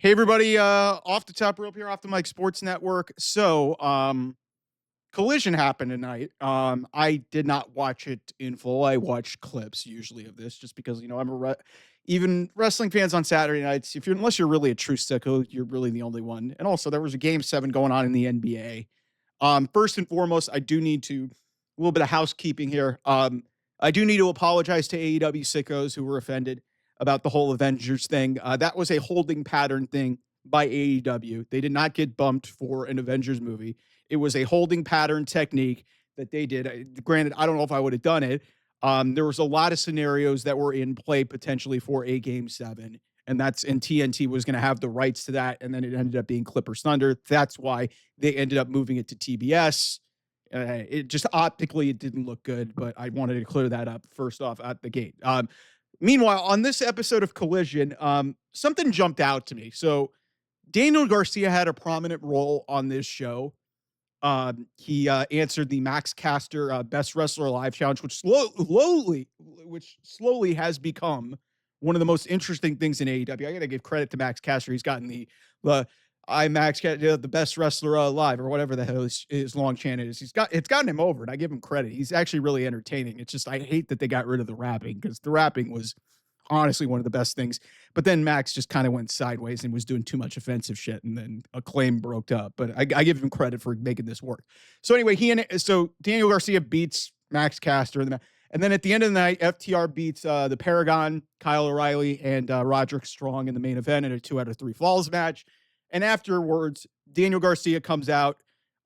Hey everybody, off the top rope here, off the Mike Sports Network. Collision happened tonight. I did not watch it in full. I watched clips usually of this just because, I'm even wrestling fans on Saturday nights, unless you're really a true sicko, you're really the only one. And also there was a game 7 going on in the NBA. First and foremost, I do need to a little bit of housekeeping here. I do need to apologize to AEW sickos who were offended about the whole Avengers thing. That was a holding pattern thing by AEW. They did not get bumped for an Avengers movie. It was a holding pattern technique that they did. Granted, I don't know if I would have done it. There was a lot of scenarios that were in play potentially for a Game 7, and TNT was going to have the rights to that, and then it ended up being Clippers Thunder. That's why they ended up moving it to TBS. It just optically it didn't look good, but I wanted to clear that up first off at the gate. Meanwhile, on this episode of Collision, something jumped out to me. So Daniel Garcia had a prominent role on this show. He answered the Max Caster Best Wrestler Alive challenge, which slowly has become one of the most interesting things in AEW. I got to give credit to Max Caster. He's gotten the Best Wrestler Alive, or whatever the hell his long chant is. It's gotten him over, and I give him credit. He's actually really entertaining. It's just I hate that they got rid of the rapping, because the rapping was honestly one of the best things. But then Max just kind of went sideways and was doing too much offensive shit, and then Acclaim broke up. But I give him credit for making this work. So anyway, Daniel Garcia beats Max Caster, and then at the end of the night, FTR beats the Paragon, Kyle O'Reilly, and Roderick Strong in the main event in a 2 out of 3 falls match. And afterwards, Daniel Garcia comes out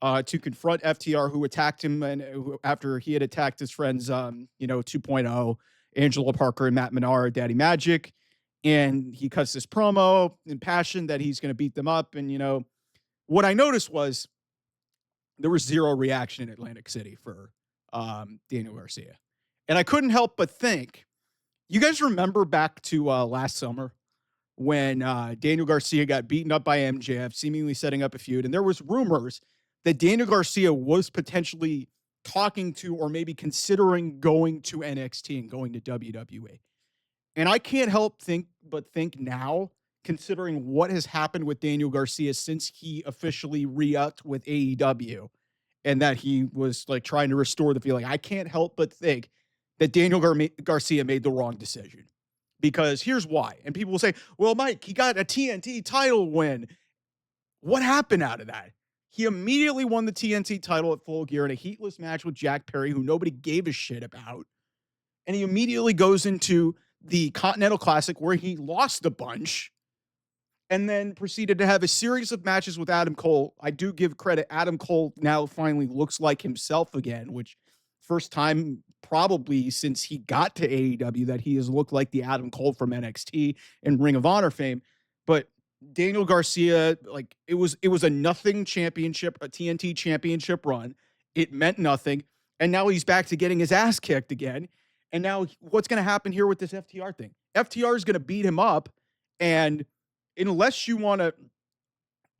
to confront FTR, who attacked him, and after he had attacked his friends, 2.0, Angela Parker and Matt Menard, Daddy Magic. And he cuts this promo in passion that he's going to beat them up. And, what I noticed was there was zero reaction in Atlantic City for Daniel Garcia. And I couldn't help but think, you guys remember back to last summer when Daniel Garcia got beaten up by MJF, seemingly setting up a feud. And there was rumors that Daniel Garcia was potentially talking to or maybe considering going to NXT and going to WWE. And I can't help but think now, considering what has happened with Daniel Garcia since he officially re-upped with AEW, and that he was like trying to restore the feeling, I can't help but think that Daniel Garcia made the wrong decision. Because here's why. And people will say, well, Mike, he got a TNT title win. What happened out of that? He immediately won the TNT title at Full Gear in a heatless match with Jack Perry, who nobody gave a shit about. And he immediately goes into the Continental Classic, where he lost a bunch, and then proceeded to have a series of matches with Adam Cole. I do give credit. Adam Cole now finally looks like himself again, which first time probably since he got to AEW that he has looked like the Adam Cole from NXT and Ring of Honor fame. But Daniel Garcia, like it was a nothing championship, a TNT championship run. It meant nothing. And now he's back to getting his ass kicked again. And now what's going to happen here with this FTR thing? FTR is going to beat him up. And unless you want to,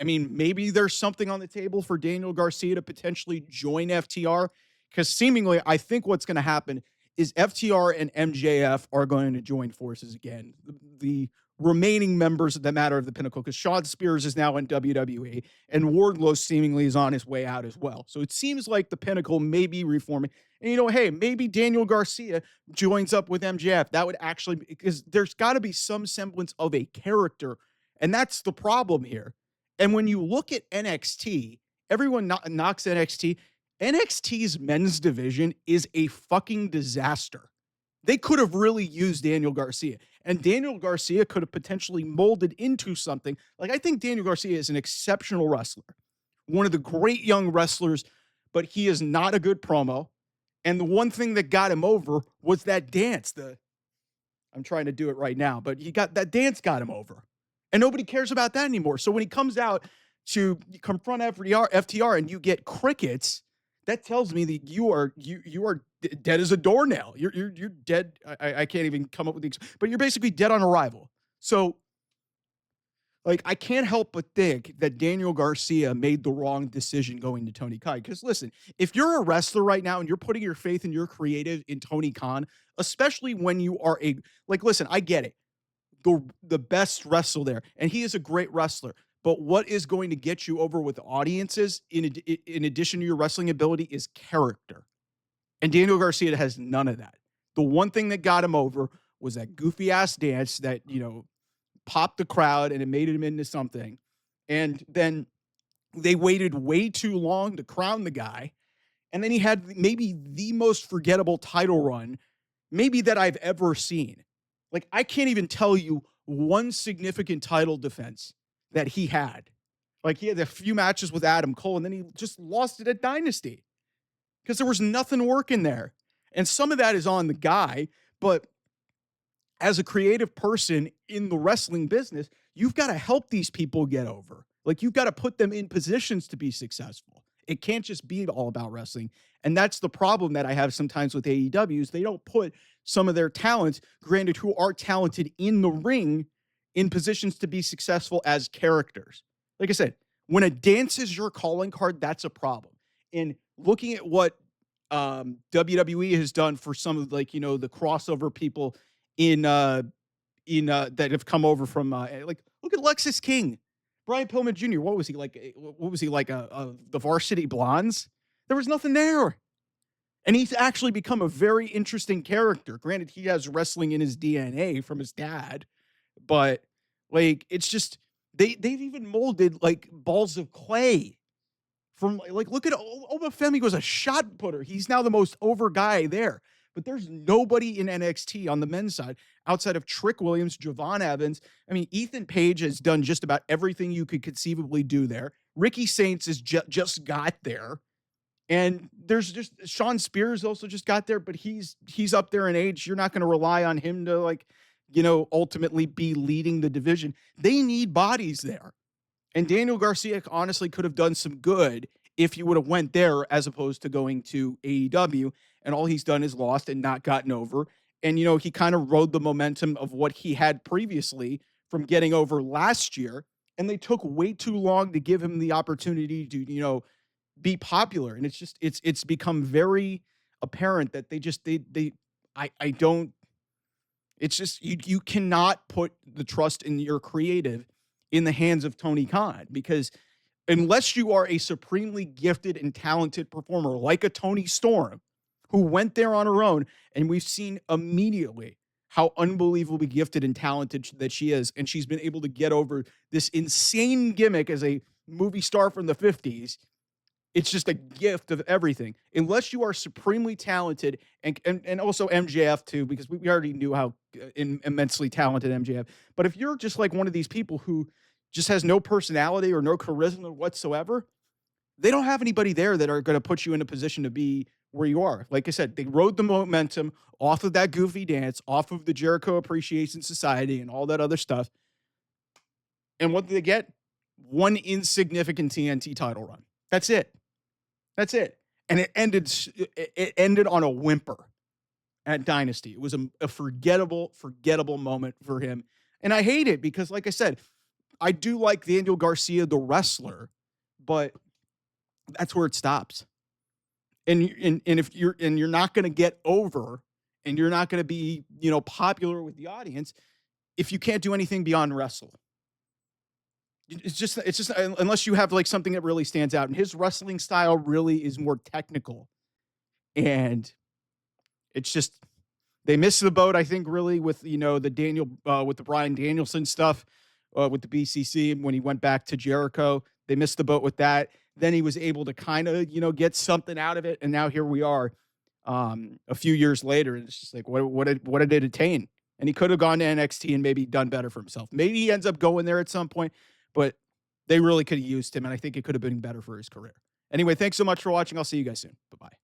maybe there's something on the table for Daniel Garcia to potentially join FTR, because seemingly I think what's going to happen is FTR and MJF are going to join forces again. The remaining members of the Matter of the Pinnacle, because Shawn Spears is now in WWE and Wardlow seemingly is on his way out as well. So it seems like the Pinnacle may be reforming. And, hey, maybe Daniel Garcia joins up with MJF. That would actually, because there's got to be some semblance of a character. And that's the problem here. And when you look at NXT, everyone knocks NXT. NXT's men's division is a fucking disaster. They could have really used Daniel Garcia, and Daniel Garcia could have potentially molded into something. Like, I think Daniel Garcia is an exceptional wrestler, one of the great young wrestlers, but he is not a good promo. And the one thing that got him over was that dance. I'm trying to do it right now, but that dance got him over, and nobody cares about that anymore. So when he comes out to confront FTR and you get crickets, that tells me that you are dead as a doornail. You're dead. I can't even come up with these, but you're basically dead on arrival. So, like, I can't help but think that Daniel Garcia made the wrong decision going to Tony Khan. Because listen, if you're a wrestler right now and you're putting your faith and your creative in Tony Khan, especially when you are listen, I get it. the best wrestler there, and he is a great wrestler. But what is going to get you over with audiences, in addition to your wrestling ability, is character. And Daniel Garcia has none of that. The one thing that got him over was that goofy ass dance that, popped the crowd and it made him into something. And then they waited way too long to crown the guy. And then he had maybe the most forgettable title run, maybe that I've ever seen. Like, I can't even tell you one significant title defense that he had. Like, he had a few matches with Adam Cole, and then he just lost it at Dynasty because there was nothing working there. And some of that is on the guy, but as a creative person in the wrestling business, you've got to help these people get over. Like, you've got to put them in positions to be successful. It can't just be all about wrestling. And that's the problem that I have sometimes with AEW is they don't put some of their talents, granted, who are talented in the ring, in positions to be successful as characters. Like I said, when a dance is your calling card, that's a problem. And looking at what WWE has done for some of, like, the crossover people in that have come over from like, look at Lexus King, Brian Pillman Jr. What was he like? What was he like? The Varsity Blondes? There was nothing there. And he's actually become a very interesting character. Granted, he has wrestling in his DNA from his dad, but like, it's just they've even molded like balls of clay from, like, look at Obafemi was a shot putter. He's now the most over guy there. But there's nobody in NXT on the men's side outside of Trick Williams, Javon Evans. I mean, Ethan Page has done just about everything you could conceivably do there. Ricky Saints has just got there. And there's just Sean Spears also just got there, but he's up there in age. You're not going to rely on him to, like, ultimately be leading the division. They need bodies there. And Daniel Garcia honestly could have done some good if he would have went there as opposed to going to AEW. And all he's done is lost and not gotten over. And, he kind of rode the momentum of what he had previously from getting over last year. And they took way too long to give him the opportunity to, be popular. And it's become very apparent that you cannot put the trust in your creative in the hands of Tony Khan, because unless you are a supremely gifted and talented performer like a Tony Storm, who went there on her own, and we've seen immediately how unbelievably gifted and talented that she is, and she's been able to get over this insane gimmick as a movie star from the 50s. It's just a gift of everything. Unless you are supremely talented, and also MJF too, because we already knew how immensely talented MJF. But if you're just like one of these people who just has no personality or no charisma whatsoever, they don't have anybody there that are going to put you in a position to be where you are. Like I said, they rode the momentum off of that goofy dance, off of the Jericho Appreciation Society and all that other stuff. And what did they get? One insignificant TNT title run. That's it. That's it. And it ended on a whimper at Dynasty. It was a forgettable moment for him. And I hate it because, like I said, I do like Daniel Garcia, the wrestler, but that's where it stops. And if you're not going to get over, and you're not going to be, popular with the audience if you can't do anything beyond wrestle. It's just unless you have like something that really stands out, and his wrestling style really is more technical, and it's just they missed the boat, I think, really with the Daniel with the Bryan Danielson stuff with the BCC when he went back to Jericho. They missed the boat with that. Then he was able to kind of get something out of it, and now here we are a few years later, and it's just like what did it attain? And he could have gone to NXT and maybe done better for himself. Maybe he ends up going there at some point. But they really could have used him, and I think it could have been better for his career. Anyway, thanks so much for watching. I'll see you guys soon. Bye-bye.